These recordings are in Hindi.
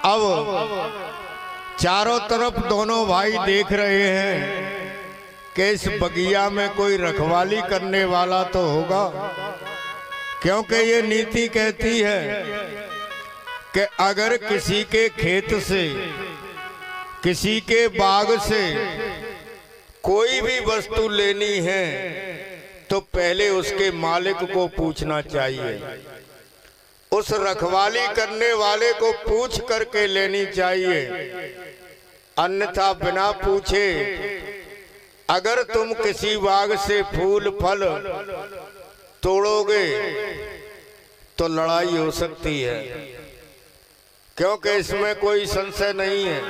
अब चारों तरफ दोनों भाई देख रहे हैं कि इस बगिया में कोई रखवाली करने वाला तो होगा, क्योंकि ये नीति कहती है कि अगर किसी के खेत से, किसी के बाग से कोई भी वस्तु लेनी है तो पहले उसके मालिक को पूछना चाहिए, उस रखवाली करने वाले को पूछ करके लेनी चाहिए। अन्यथा बिना पूछे अगर तुम किसी बाग से फूल फल तोड़ोगे तो लड़ाई हो सकती है, क्योंकि इसमें कोई संशय नहीं है।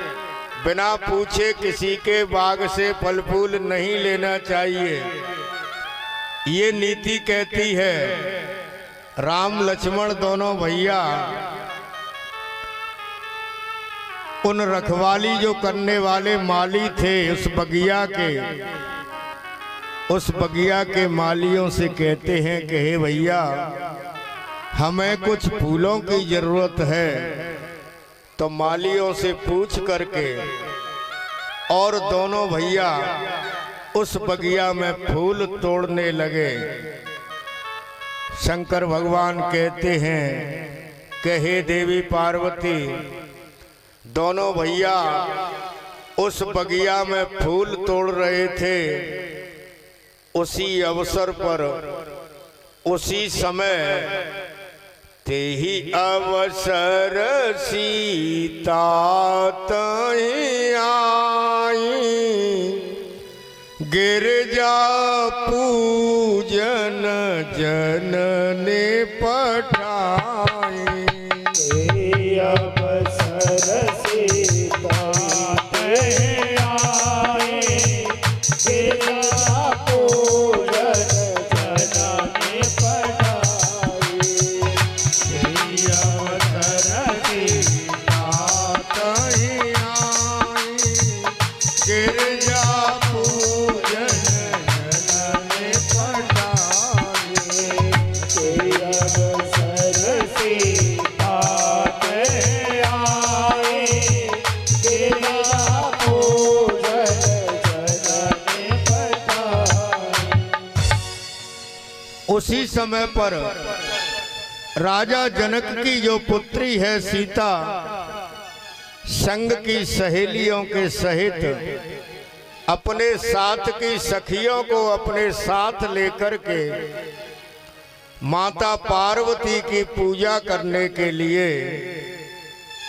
बिना पूछे किसी के बाग से फल फूल नहीं लेना चाहिए। ये नीति कहती है। राम लक्ष्मण दोनों भैया उन रखवाली जो करने वाले माली थे उस बगिया के मालियों से कहते हैं कि हे भैया, हमें कुछ फूलों की जरूरत है। तो मालियों से पूछ करके और दोनों भैया उस बगिया में फूल तोड़ने लगे। शंकर भगवान कहते हैं कि हे देवी पार्वती, दोनों भैया उस बगिया में फूल तोड़ रहे थे। उसी अवसर पर, उसी समय ते ही अवसर सीता तहीं आई, गिरजा पूजन जनने पठाई। अवसर सीता तहीं आई, गिरजा पूजन जनने पठाई। अवसर सीता तहीं आई, गिरजा उसी समय पर राजा जनक की जो पुत्री है सीता, संग की सहेलियों के सहित अपने साथ की सखियों को अपने साथ लेकर के माता पार्वती की पूजा करने के लिए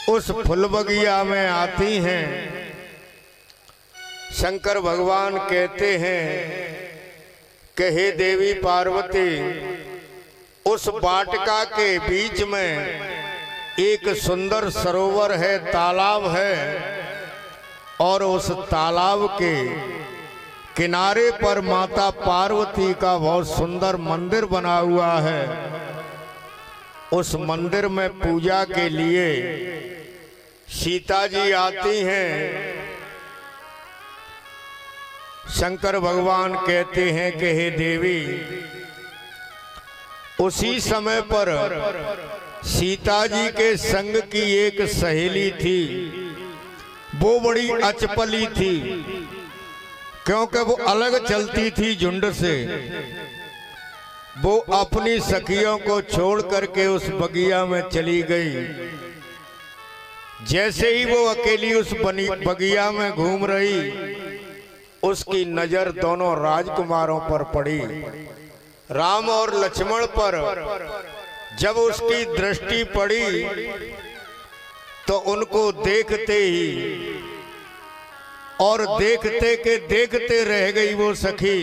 उस फूल बगिया में आती हैं। शंकर भगवान कहते हैं कि हे देवी पार्वती, उस वाटिका के बीच में एक सुंदर सरोवर है, तालाब है, और उस तालाब के किनारे पर माता पार्वती का बहुत सुंदर मंदिर बना हुआ है। उस मंदिर में पूजा के लिए सीता जी आती हैं। शंकर भगवान कहते हैं कि हे देवी, उसी समय पर सीता जी के संग की एक सहेली थी। वो बड़ी अचपली थी, क्योंकि वो अलग चलती थी झुंड से। वो अपनी सखियों को छोड़ करके उस बगिया में चली गई। जैसे ही वो अकेली उस बगिया में घूम रही, उसकी नजर दोनों राजकुमारों पर पड़ी। राम और लक्ष्मण पर जब उसकी दृष्टि पड़ी तो उनको देखते ही और देखते के देखते रह गई वो सखी।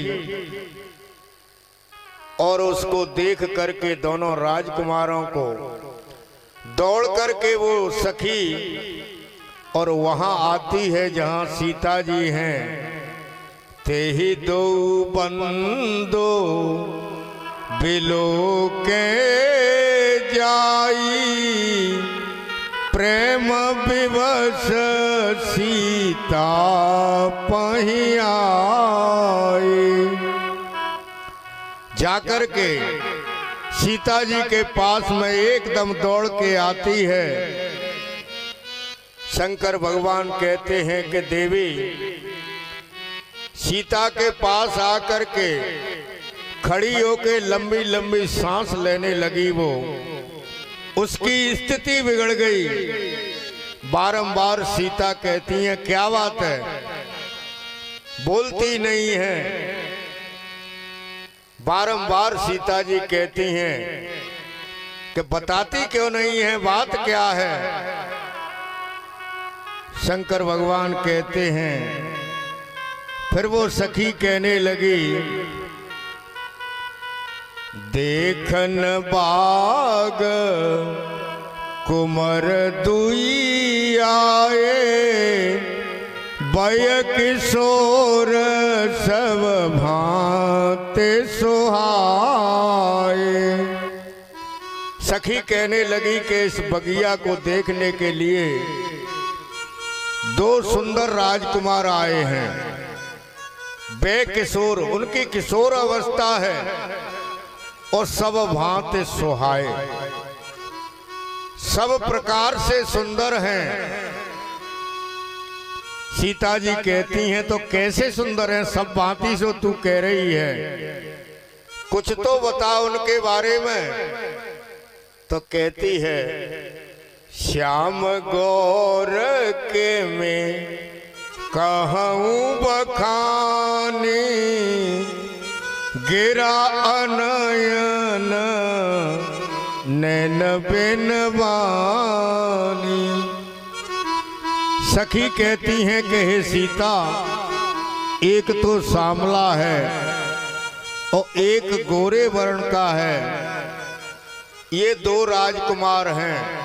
और उसको देख करके दोनों राजकुमारों को दौड़ करके वो सखी और वहां आती है जहां सीता जी हैं। ते ही दो बंदो बिलो के जाई, प्रेम विवश सीता पही आई। जाकर के सीता जी के पास में एकदम दौड़ के आती है शंकर भगवान कहते हैं कि देवी सीता के पास आकर के खड़ी होके लंबी लंबी सांस लेने लगी। वो उसकी स्थिति बिगड़ गई। बारंबार सीता कहती हैं क्या बात है, बोलती नहीं है। बारंबार सीता जी कहती हैं कि बताती क्यों नहीं है, बात क्या है। शंकर भगवान कहते हैं, फिर वो सखी कहने लगी, देखन बाग कुमर दुई आए, बय किशोर सब भांते सुहाए। सखी कहने लगी कि इस बगिया को देखने के लिए दो सुंदर राजकुमार आए हैं। बेकिशोर, उनकी किशोर अवस्था है और सब भांति सुहाए, सब प्रकार से सुंदर हैं। सीता जी कहती हैं तो कैसे सुंदर हैं, सब भांति से तू कह रही है, कुछ तो बता उनके बारे में। तो कहती है, श्याम गौर के में कहूँ बखानी, गिरा अनयन नैन बिन बानी। सखी कहती हैं कि हे सीता, एक तो सांवला है और एक गोरे वर्ण का है, ये दो राजकुमार हैं।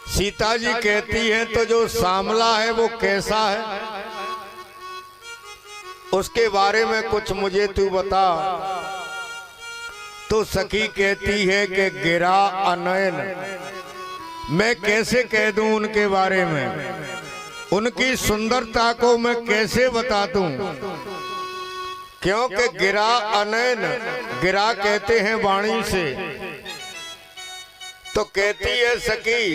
सीता जी कहती हैं तो जो सांवला है वो कैसा है, उसके बारे में कुछ मुझे तू बता। तो सखी कहती है कि गिरा अनयन, मैं कैसे कह दूं उनके बारे में, उनकी सुंदरता को मैं कैसे बता दूं। क्योंकि गिरा अनयन, गिरा कहते हैं वाणी से। तो कहती है सखी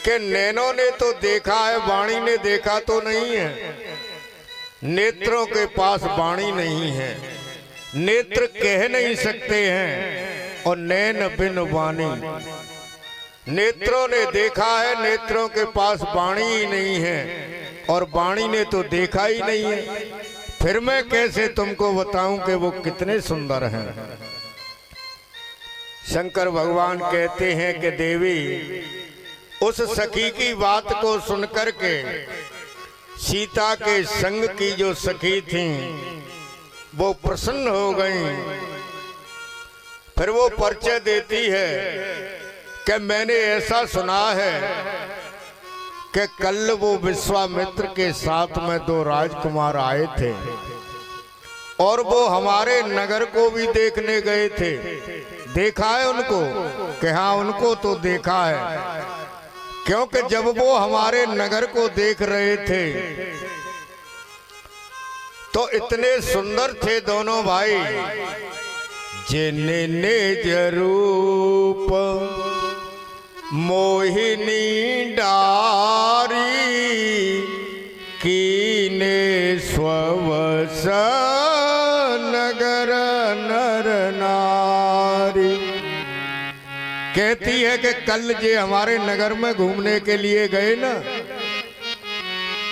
कि नैनों ने तो देखा है, वाणी ने देखा तो नहीं है। नेत्रों के पास वाणी नहीं है, नेत्र कह नहीं सकते हैं, और नैन बिन वाणी। नेत्रों ने देखा है, नेत्रों के पास वाणी ही नहीं है, और वाणी ने तो देखा ही नहीं है। फिर मैं कैसे तुमको बताऊं कि वो कितने सुंदर हैं। शंकर भगवान कहते हैं कि देवी, उस सखी की बात को सुनकर के सीता के संग की जो सखी थी वो प्रसन्न हो गईं। फिर वो परिचय देती है कि मैंने ऐसा सुना है कि कल वो विश्वामित्र के साथ में दो राजकुमार आए थे और वो हमारे नगर को भी देखने गए थे। देखा है उनको कि हाँ, उनको तो देखा है। क्योंकि जब वो हमारे नगर को देख रहे थे तो इतने सुंदर थे दोनों भाई। जिन्हें निज रूप मोहिनी डारी, कीने स्ववस नगर नर नारी। कहती है कि कल जे हमारे नगर में घूमने के लिए गए ना,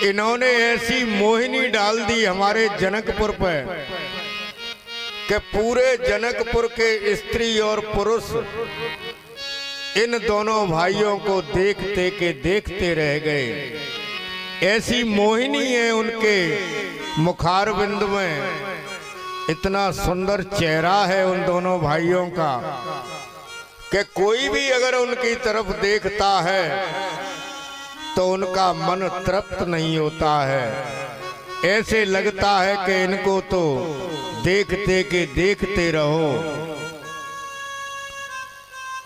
इन्होंने ऐसी मोहिनी डाल दी हमारे जनकपुर पे कि पूरे जनकपुर के स्त्री और पुरुष इन दोनों भाइयों को देखते के देखते रह गए। ऐसी मोहिनी है उनके मुखारविंद में, इतना सुंदर चेहरा है उन दोनों भाइयों का कि कोई भी अगर उनकी तरफ देखता है तो उनका मन तृप्त नहीं होता है। ऐसे लगता है कि इनको तो देखते के देखते रहो।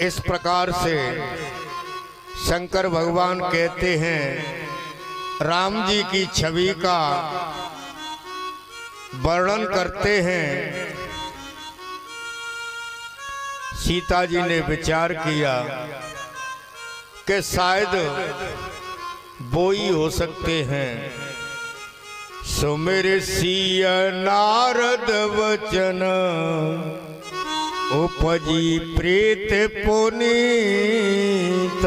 इस प्रकार से शंकर भगवान कहते हैं, राम जी की छवि का वर्णन करते हैं। सीता जी ने विचार किया कि शायद वो ही हो सकते हैं। सुमिर सिय नारद वचन उपजी प्रीत पुनीत।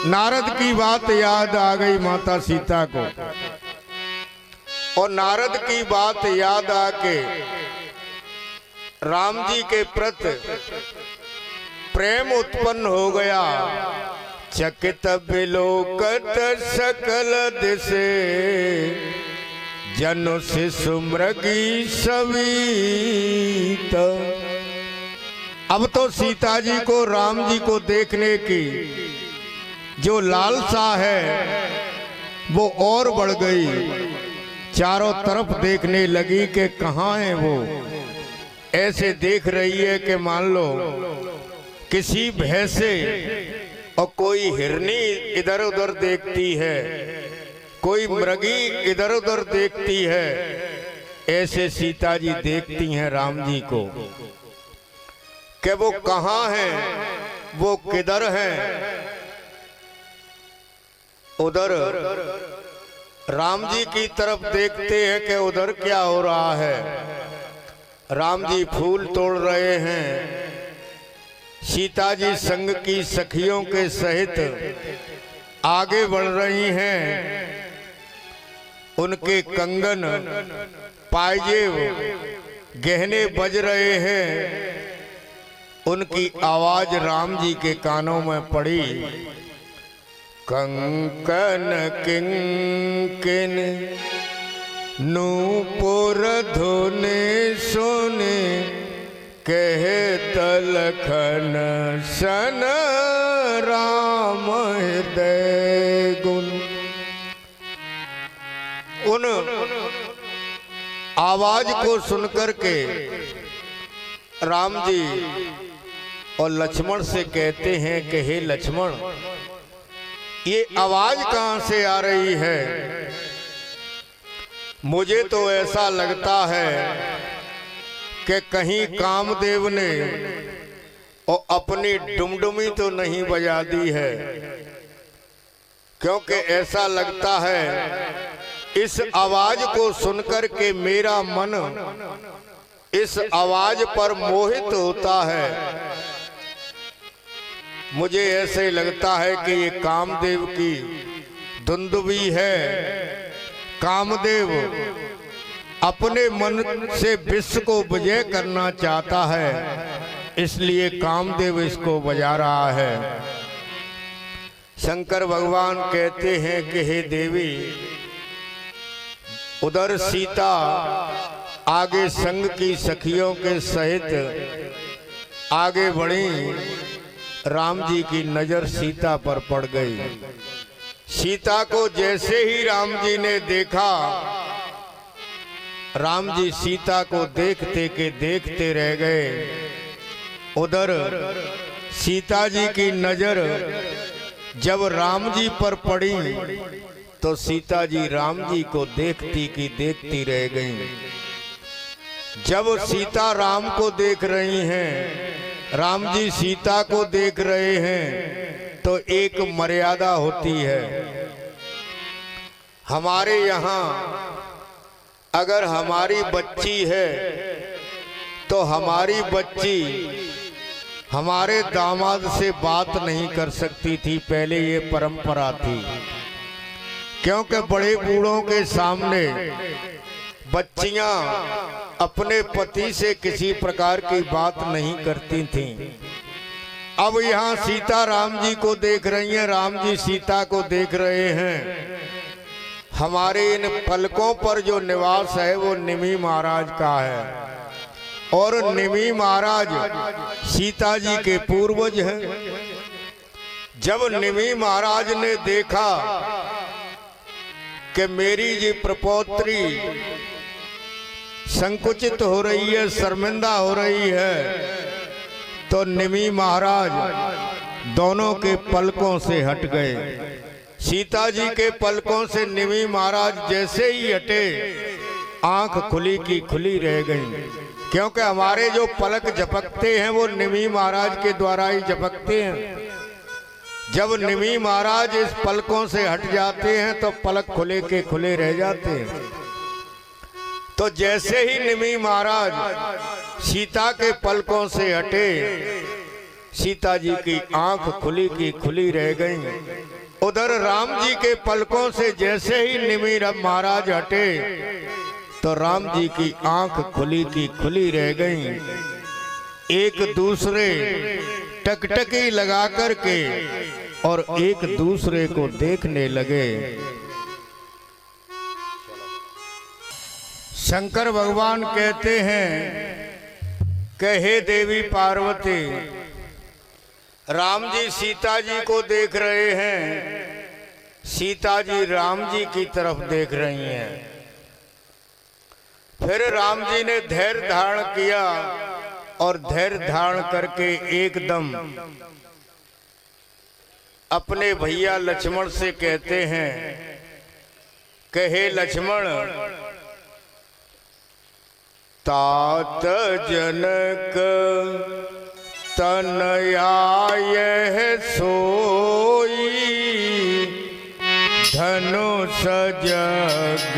नारद की बात याद आ गई माता सीता को, और नारद की बात याद आके राम जी के प्रति प्रेम उत्पन्न हो गया। चकित बिलोकत सकल दिशे जनु शिशु मृगी सवीत। अब तो सीता जी को राम जी को देखने की जो लालसा है वो और बढ़ गई। चारों तरफ देखने लगी कि कहाँ है वो। ऐसे देख रही है कि मान लो किसी भैंसे, और कोई हिरनी इधर उधर देखती है, कोई मृगी इधर उधर देखती है। ऐसे सीता जी देखती हैं राम जी को कि वो कहाँ हैं, वो किधर हैं। उधर राम जी की तरफ देखते हैं कि उधर क्या हो रहा है। राम जी फूल तोड़ रहे हैं। सीता जी संग की सखियों के सहित आगे बढ़ रही हैं। उनके कंगन पायजेब गहने बज रहे हैं। उनकी आवाज राम जी के कानों में पड़ी। कंकन किंकिन नूपुर धुने सुने कहे तलखन सन राम हृदय गुण। उन आवाज को सुनकर के राम जी और लक्ष्मण से कहते हैं कि हे लक्ष्मण, ये आवाज कहां से आ रही है? मुझे तो ऐसा लगता है कि कहीं कामदेव ने और अपनी डुमडुमी तो नहीं बजा दी है, क्योंकि ऐसा लगता है इस आवाज को सुनकर के मेरा मन इस आवाज पर मोहित होता है। मुझे ऐसे लगता है कि ये कामदेव की दुंदुभी है। कामदेव अपने मन से विश्व को विजय करना चाहता है, इसलिए कामदेव इसको बजा रहा है। शंकर भगवान कहते हैं कि हे देवी, उधर सीता आगे संग की सखियों के सहित आगे बढ़ी। राम जी की नजर सीता पर पड़ गई। सीता को जैसे ही राम जी ने देखा, राम जी सीता को देखते के देखते रह गए। उधर सीता जी की नजर जब राम जी पर पड़ी तो सीता जी राम जी को देखती की देखती रह गईं। जब सीता राम को देख रही हैं, राम जी सीता को देख रहे हैं, तो एक मर्यादा होती है। हमारे यहाँ अगर हमारी बच्ची है तो हमारी बच्ची हमारे दामाद से बात नहीं कर सकती थी। पहले ये परंपरा थी, क्योंकि बड़े बूढ़ों के सामने बच्चियां अपने पति से किसी प्रकार की बात नहीं करती थीं। अब यहाँ सीता राम जी को देख रही हैं, राम जी सीता को देख रहे हैं। हमारे इन पलकों पर जो निवास है वो निमि महाराज का है, और निमि महाराज सीता जी के पूर्वज हैं। जब निमि महाराज ने देखा कि मेरी जी प्रपौत्री संकुचित हो रही है, शर्मिंदा हो रही है, तो निमि महाराज दोनों के पलकों से हट गए। सीता जी के पलकों से निमि महाराज जैसे ही हटे, आंख खुली की खुली रह गई, क्योंकि हमारे जो पलक झपकते हैं वो निमि महाराज के द्वारा ही झपकते हैं। जब निमि महाराज इस पलकों से हट जाते हैं तो पलक खुले के खुले रह जाते हैं। तो जैसे ही निमि महाराज सीता के पलकों से हटे, सीता जी की आंख खुली की खुली रह गई। उधर राम जी के पलकों से जैसे ही निमि महाराज हटे तो राम जी की आंख खुली की खुली रह गई। एक दूसरे टकटकी लगा करके और एक दूसरे को देखने लगे। शंकर भगवान कहते हैं कि हे देवी पार्वती, राम जी सीता जी को देख रहे हैं, सीता जी राम जी की तरफ देख रही हैं। फिर राम जी ने धैर्य धारण किया और धैर्य धारण करके एकदम अपने भैया लक्ष्मण से कहते हैं कि हे लक्ष्मण, तात जनक तनया यह सोई, धनुष जग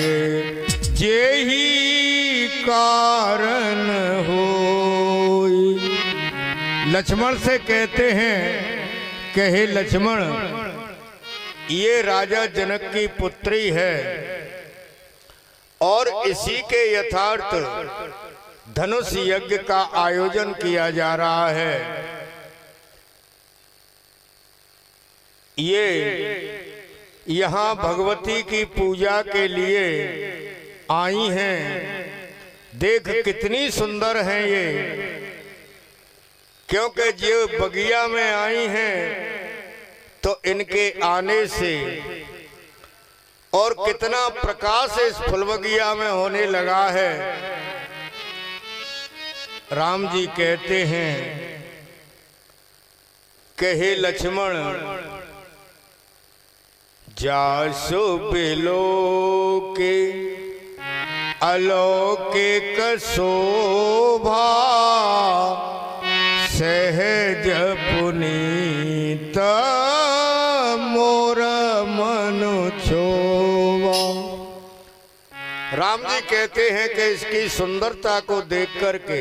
जेहि कारण होई। लक्ष्मण से कहते हैं कि हे लक्ष्मण, ये राजा जनक की पुत्री है और इसी के यथार्थ धनुष यज्ञ का आयोजन किया जा रहा है। ये यहाँ भगवती की पूजा के लिए आई हैं। देख कितनी सुंदर हैं ये, क्योंकि जो बगिया में आई हैं तो इनके आने से और कितना प्रकाश इस फुलबगिया में होने लगा है। राम जी कहते हैं कि हे लक्ष्मण, जासु बिलो के अलौकिक शोभा, सहज पुनीत मोर मनु छोवा। राम जी कहते हैं कि इसकी सुंदरता को देख करके,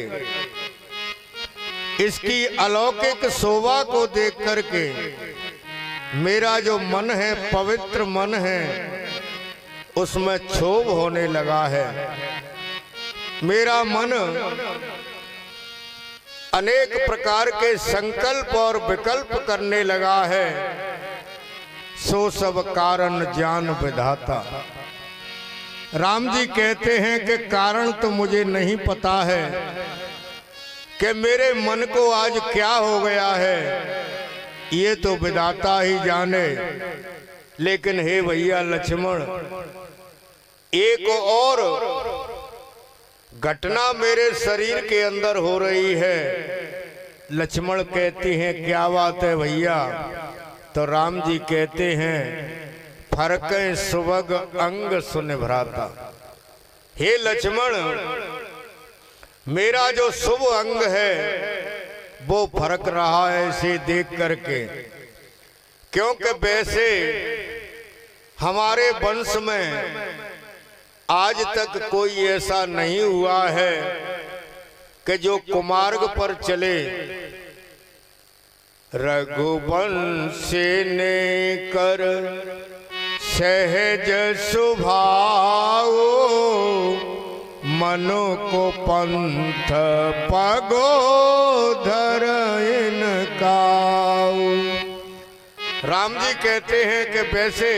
इसकी अलौकिक शोभा को देख करके मेरा जो मन है, पवित्र मन है, उसमें क्षोभ होने लगा है। मेरा मन अनेक प्रकार के संकल्प और विकल्प करने लगा है। सो सब कारण जान विधाता। राम जी कहते हैं कि कारण तो मुझे नहीं पता है कि मेरे मन को आज क्या हो गया है, ये तो विधाता ही जाने। लेकिन हे भैया लक्ष्मण, एक और घटना मेरे शरीर के अंदर हो रही है। लक्ष्मण कहती हैं क्या बात है भैया? तो राम जी कहते हैं फरक सुभग अंग सुन भ्राता। हे लक्ष्मण, मेरा जो शुभ अंग है वो फरक रहा है इसे देख करके, क्योंकि वैसे हमारे वंश में आज तक कोई ऐसा नहीं हुआ है कि जो कुमार्ग पर चले। रघुवंश ने कर सहज सुभाओ, मनु को पंथ पगोधर इनकाओ। राम जी कहते हैं कि वैसे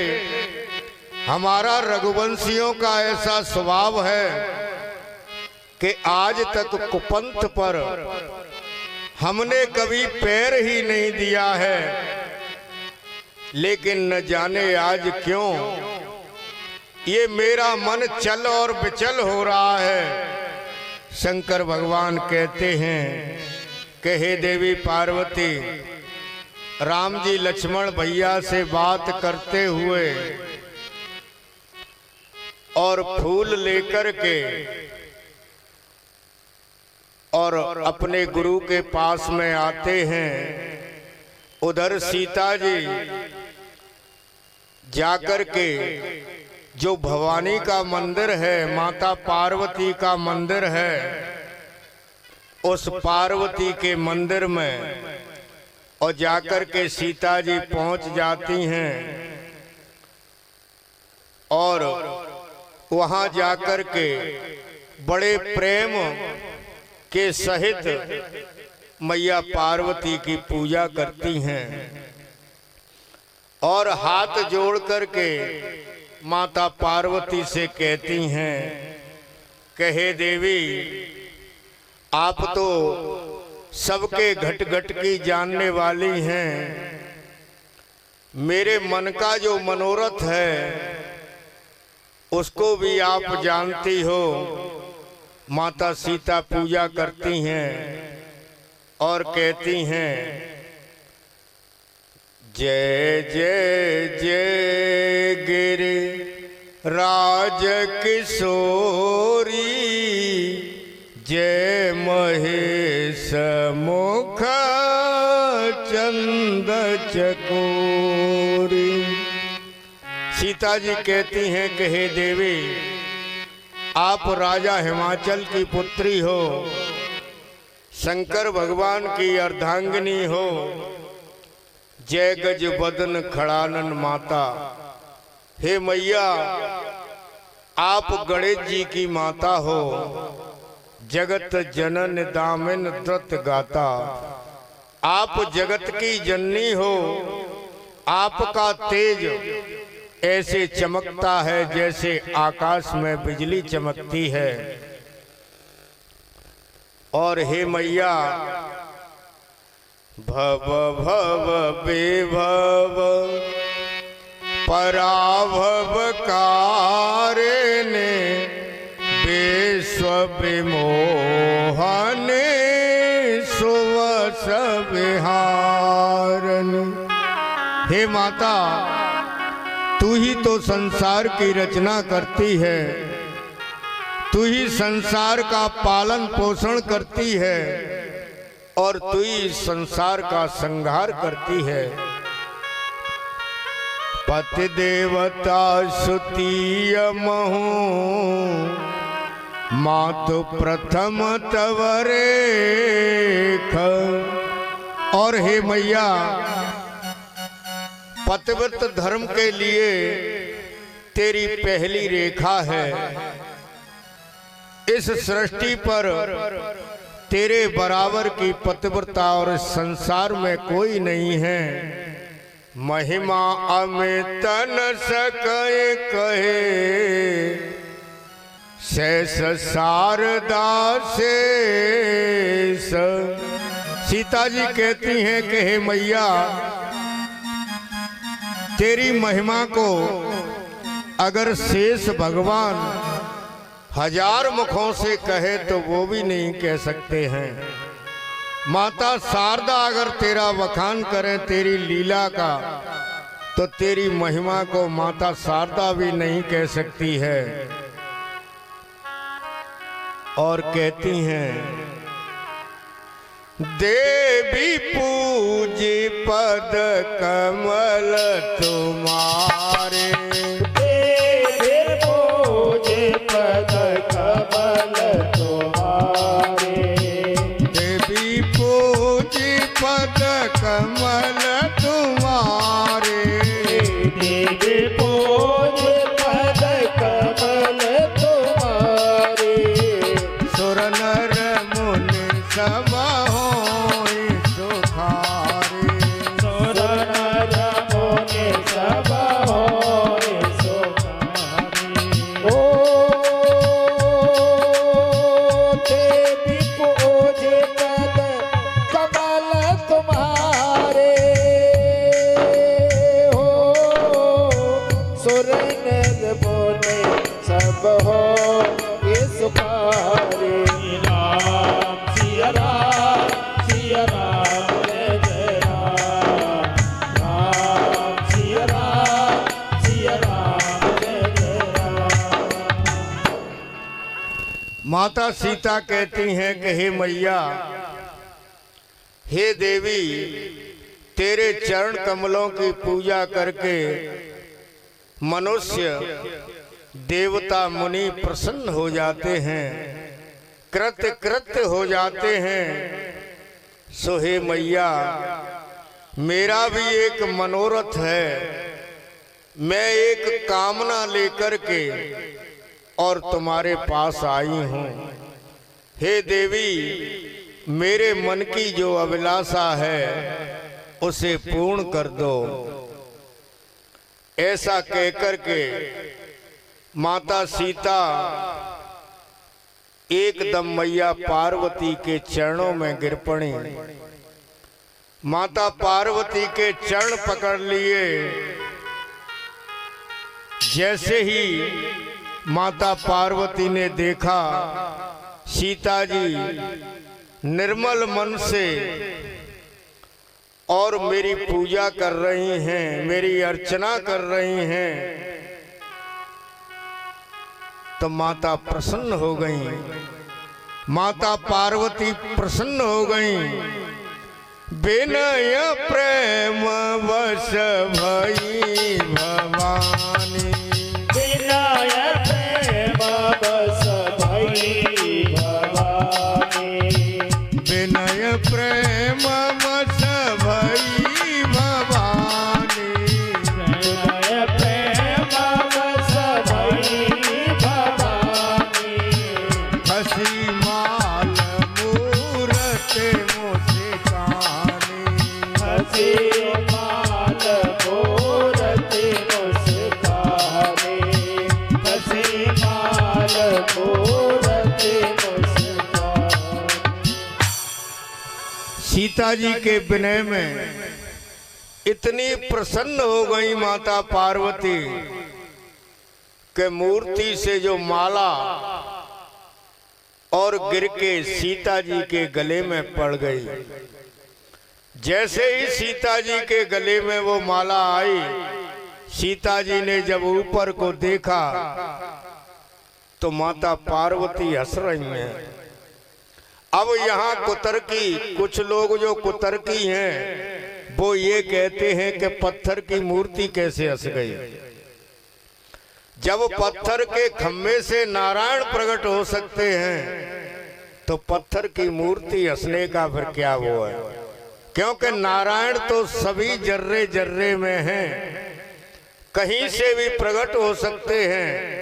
हमारा रघुवंशियों का ऐसा स्वभाव है कि आज तक कुपंथ पर हमने कभी पैर ही नहीं दिया है। लेकिन न जाने आज क्यों ये मेरा मन चल और विचल हो रहा है। शंकर भगवान कहते हैं कि हे देवी पार्वती, राम जी लक्ष्मण भैया से बात करते हुए और फूल लेकर के और अपने गुरु के पास में आते हैं। उधर सीता जी जाकर के जो भवानी का मंदिर है, माता पार्वती का मंदिर है, उस पार्वती के मंदिर में और जाकर के सीता जी पहुंच जाती हैं और वहां जाकर के बड़े प्रेम के सहित मैया पार्वती की पूजा करती हैं और हाथ जोड़ करके माता पार्वती से कहती हैं, कहे देवी, आप तो सबके घट घट की जानने वाली हैं, मेरे मन का जो मनोरथ है उसको भी आप जानती हो। माता सीता पूजा करती हैं और कहती हैं, जय जय जय गिरि राज किशोरी, जय महेश मुख चंद चकोरी। सीता जी कहती हैं कि हे देवी, आप राजा हिमाचल की पुत्री हो, शंकर भगवान की अर्धांगिनी हो, जय गज बदन खड़ानन माता। हे मैया, आप गणेश जी की माता हो, जगत जनन दामिन द्रुत गाता। आप जगत की जननी हो, आपका तेज ऐसे चमकता है जैसे आकाश में बिजली चमकती है। और हे मैया, भव भव विभव पराभव कारिणे, विश्व विमोहने सुवस विहारन। हे माता, तू ही तो संसार की रचना करती है, तू ही संसार का पालन पोषण करती है और तू ही संसार का संहार करती है। पति देवता सुतीय महु, मातु प्रथम तवरेख। और हे मैया, पतिव्रत धर्म के लिए तेरी पहली रेखा है। इस सृष्टि पर तेरे बराबर की पतिव्रता और संसार में कोई नहीं है। महिमा अमित न सके कहे, शेष शारदा शेष। सीता जी कहती हैं कि हे मैया, तेरी महिमा को अगर शेष भगवान 1000 मुखों से कहे तो वो भी नहीं कह सकते हैं। माता शारदा अगर तेरा वखान करें तेरी लीला का, तो तेरी महिमा को माता शारदा भी नहीं कह सकती है। और कहती हैं, देवी पूजी पद कमल तुम्हारे, देवी पूजी पद कमल तुम्हारे, देवी पूजी पद कमल तुम्हारे, देवी पूजी पद कमल तुम्हारे, सुर नर मुनि सब होई सुखारे, सुर नर मुनि सब होई सुखारे। ओ देवी पूजे पद कमल तुम्हारे, हो सुर नर मुनि सब होई सुखारे। राम सिया राम, सिया राम जय जय राम, राम सिया राम, सिया राम जय जय राम। माता सीता कहती हैं कि हे मैया, हे देवी, तेरे चरण कमलों की पूजा करके मनुष्य देवता मुनि प्रसन्न हो जाते हैं, कृत्य कृत्य हो जाते हैं। सो हे मैया, मेरा भी एक मनोरथ है। मैं एक कामना लेकर के और तुम्हारे पास आई हूँ। हे देवी, मेरे मन की जो अभिलाषा है उसे पूर्ण कर दो। ऐसा कहकर के माता सीता एकदम मैया पार्वती के चरणों में गिर पड़ी। माता पार्वती के चरण पकड़ लिए। जैसे ही माता पार्वती ने देखा सीता जी निर्मल मन से और मेरी पूजा कर रही हैं, मेरी अर्चना कर रही हैं, तो माता प्रसन्न हो गई। माता पार्वती प्रसन्न हो गई। विनय प्रेम वश भई भवानी, विनय प्रेम वश भई भवानी, विनय प्रेम वश भई भवानी, विनय प्रेम वश भई भवानी, हसी माल मूरत मुस्कानी, हसी माल मूरत मुस्कानी, हसी माल मूरत मुस्कानी। सीता जी के विनय में इतनी प्रसन्न हो गई माता पार्वती के मूर्ति से जो माला और गिर के सीता जी के गले में पड़ गई। जैसे ही सीता जी के गले में वो माला आई, सीता जी ने जब ऊपर को देखा तो माता पार्वती हंस रही हैं। अब यहाँ कुतर्की, कुछ लोग जो कुतर्की हैं वो ये कहते हैं कि पत्थर की मूर्ति कैसे हंस गई। जब पत्थर के खम्भे से नारायण प्रकट हो सकते हैं तो पत्थर की मूर्ति हंसने का फिर क्या वो है। क्योंकि नारायण तो सभी जर्रे जर्रे में हैं, कहीं से भी प्रकट हो सकते हैं।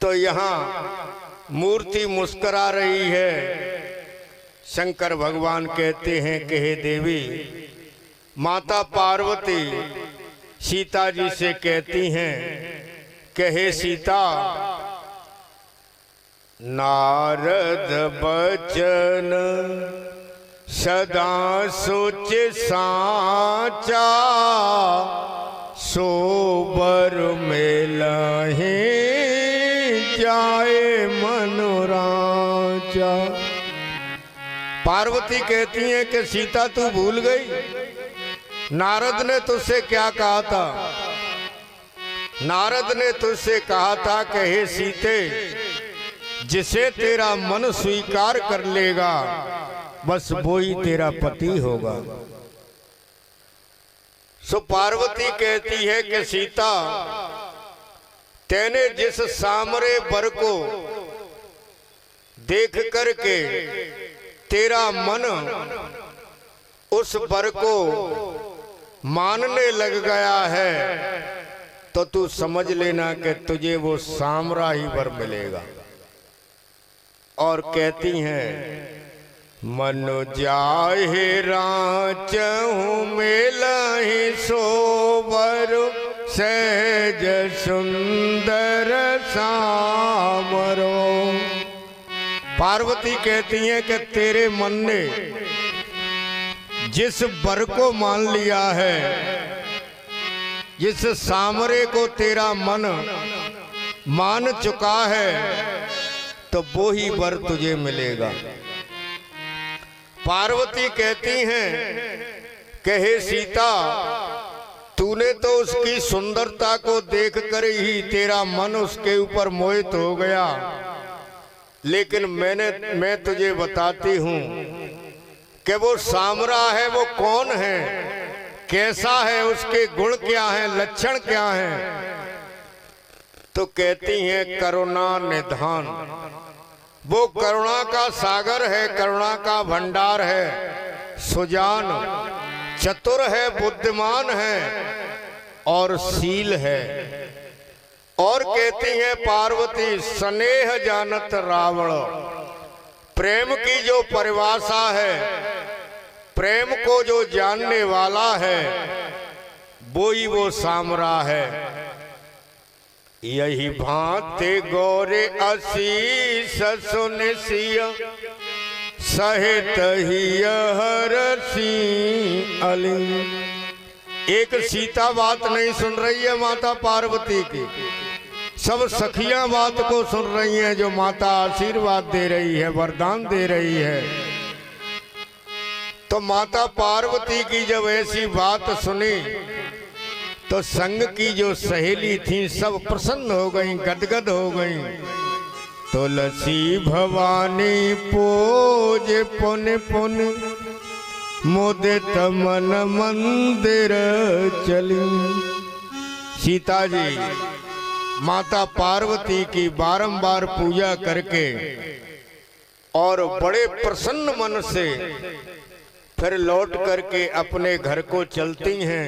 तो यहाँ मूर्ति मुस्कुरा रही है। शंकर भगवान कहते हैं कि हे देवी, माता पार्वती सीता जी से कहती हैं कि हे सीता, नारद बचन सदा सोच साचा, सोबर मेलहि जाए मनोराचा। पार्वती कहती है कि सीता तू भूल गई, नारद ने तुझसे क्या कहा था। नारद ने तुझसे कहा था कि हे सीते, जिसे तेरा मन स्वीकार कर लेगा बस वो ही तेरा पति होगा। सो पार्वती कहती है कि सीता, तेने जिस सामरे वर को देख करके तेरा मन उस वर को मानने लग गया है, तो तू समझ लेना कि तुझे वो सामरा ही वर मिलेगा। और कहती हैं, मनु जाहे राचहु मेलहि सोबर, सहज सुंदर सामरो। पार्वती कहती हैं कि तेरे मन ने जिस वर को मान लिया है, जिस सामरे को तेरा मन मान चुका है, तो वो ही वर तुझे मिलेगा। पार्वती कहती हैं कि हे सीता, तूने तो उसकी सुंदरता को देखकर ही तेरा मन उसके ऊपर मोहित हो गया, लेकिन मैं तुझे बताती हूँ कि वो सामरा है वो कौन है। कैसा है, उसके गुण क्या हैं, लक्षण क्या हैं? तो कहती हैं करुणा निधान। वो करुणा का सागर है, करुणा का भंडार है, सुजान, चतुर है, बुद्धिमान है और शील है। और कहती हैं पार्वती स्नेह जानत रावण। प्रेम की जो परिभाषा है, प्रेम को जो जानने वाला है, वो ही वो सामरा है। यही भांति गौरे असीस सुन सिया सहित ही हरसी अली। एक सीता बात नहीं सुन रही है माता पार्वती की, सब सखियां बात को सुन रही हैं, जो माता आशीर्वाद दे रही है, वरदान दे रही है। तो माता पार्वती की जब ऐसी बात सुनी तो संग की जो सहेली थी सब प्रसन्न हो गई, गदगद हो गई। तुलसी भवानी पोज पुन पुन मुदित मन मंदिर चली। सीता जी माता पार्वती की बारंबार पूजा करके और बड़े प्रसन्न मन से फिर लौट करके अपने घर को चलती हैं।